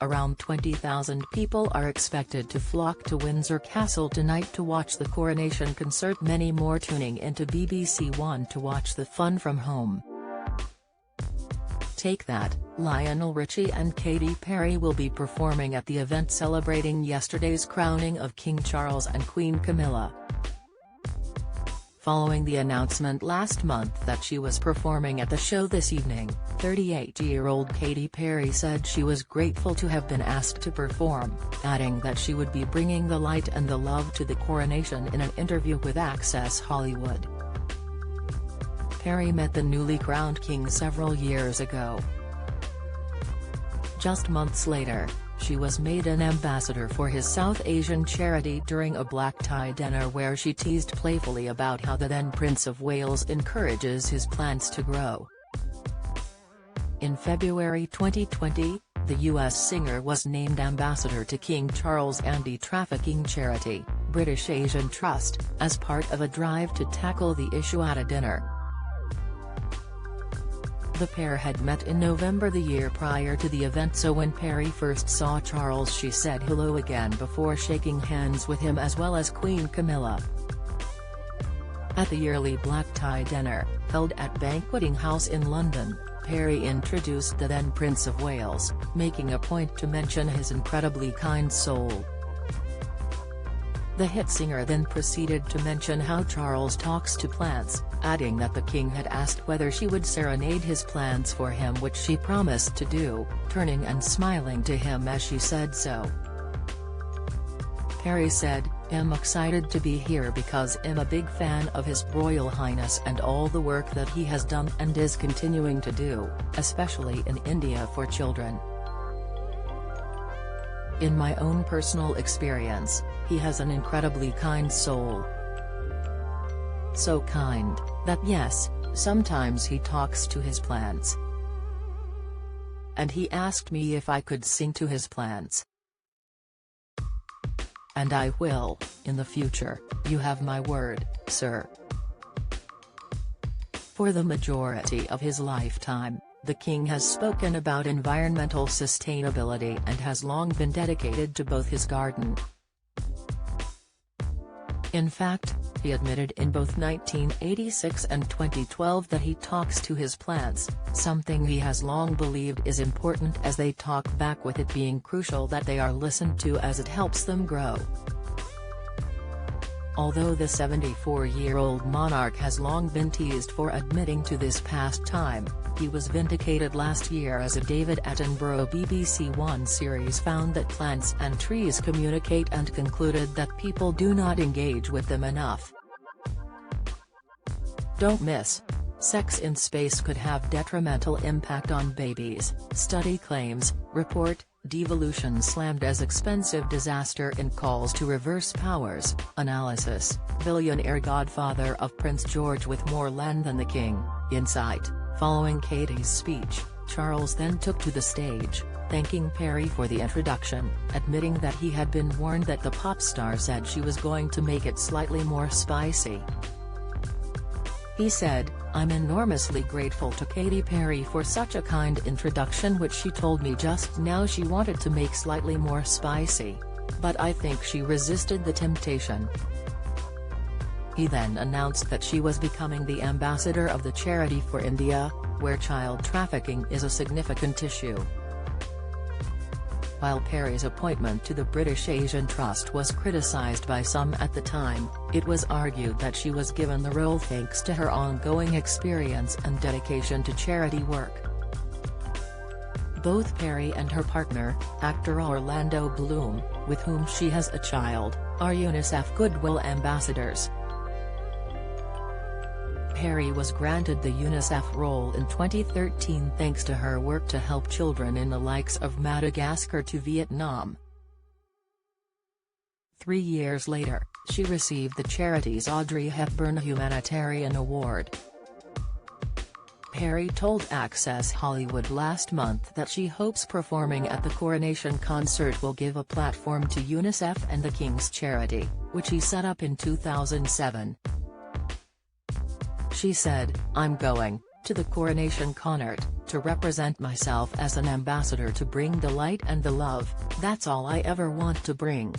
Around 20,000 people are expected to flock to Windsor Castle tonight to watch the coronation concert, many more tuning into BBC One to watch the fun from home. Take that, Lionel Richie and Katy Perry will be performing at the event celebrating yesterday's crowning of King Charles and Queen Camilla. Following the announcement last month that she was performing at the show this evening, 38-year-old Katy Perry said she was grateful to have been asked to perform, adding that she would be bringing the light and the love to the coronation in an interview with Access Hollywood. Perry met the newly crowned king several years ago. Just months later, she was made an ambassador for his South Asian charity during a black-tie dinner where she teased playfully about how the then Prince of Wales encourages his plants to grow. In February 2020, the US singer was named ambassador to King Charles' anti-trafficking charity, British Asian Trust, as part of a drive to tackle the issue at a dinner. The pair had met in November the year prior to the event, so when Perry first saw Charles she said hello again before shaking hands with him as well as Queen Camilla. At the yearly black-tie dinner, held at Banqueting House in London, Perry introduced the then Prince of Wales, making a point to mention his incredibly kind soul. The hit singer then proceeded to mention how Charles talks to plants, adding that the king had asked whether she would serenade his plants for him, which she promised to do, turning and smiling to him as she said so. Perry said, "I'm excited to be here because I'm a big fan of His Royal Highness and all the work that he has done and is continuing to do, especially in India for children. In my own personal experience, he has an incredibly kind soul. So kind, that yes, sometimes he talks to his plants. And he asked me if I could sing to his plants. And I will, in the future, you have my word, sir." For the majority of his lifetime, the king has spoken about environmental sustainability and has long been dedicated to both his garden. In fact, he admitted in both 1986 and 2012 that he talks to his plants, something he has long believed is important as they talk back, with it being crucial that they are listened to as it helps them grow. Although the 74-year-old monarch has long been teased for admitting to this pastime, he was vindicated last year as a David Attenborough BBC One series found that plants and trees communicate and concluded that people do not engage with them enough. Don't miss. Sex in space could have detrimental impact on babies, study claims, report. Devolution slammed as expensive disaster in calls to reverse powers, analysis, billionaire godfather of Prince George with more land than the king, insight. Following Katy's speech, Charles then took to the stage, thanking Perry for the introduction, admitting that he had been warned that the pop star said she was going to make it slightly more spicy. He said, "I'm enormously grateful to Katy Perry for such a kind introduction, which she told me just now she wanted to make slightly more spicy. But I think she resisted the temptation." He then announced that she was becoming the ambassador of the charity for India, where child trafficking is a significant issue. While Perry's appointment to the British Asian Trust was criticised by some at the time, it was argued that she was given the role thanks to her ongoing experience and dedication to charity work. Both Perry and her partner, actor Orlando Bloom, with whom she has a child, are UNICEF Goodwill Ambassadors. Perry was granted the UNICEF role in 2013 thanks to her work to help children in the likes of Madagascar to Vietnam. 3 years later, she received the charity's Audrey Hepburn Humanitarian Award. Perry told Access Hollywood last month that she hopes performing at the coronation concert will give a platform to UNICEF and the King's charity, which he set up in 2007. She said, "I'm going to the coronation concert, to represent myself as an ambassador to bring the light and the love. That's all I ever want to bring.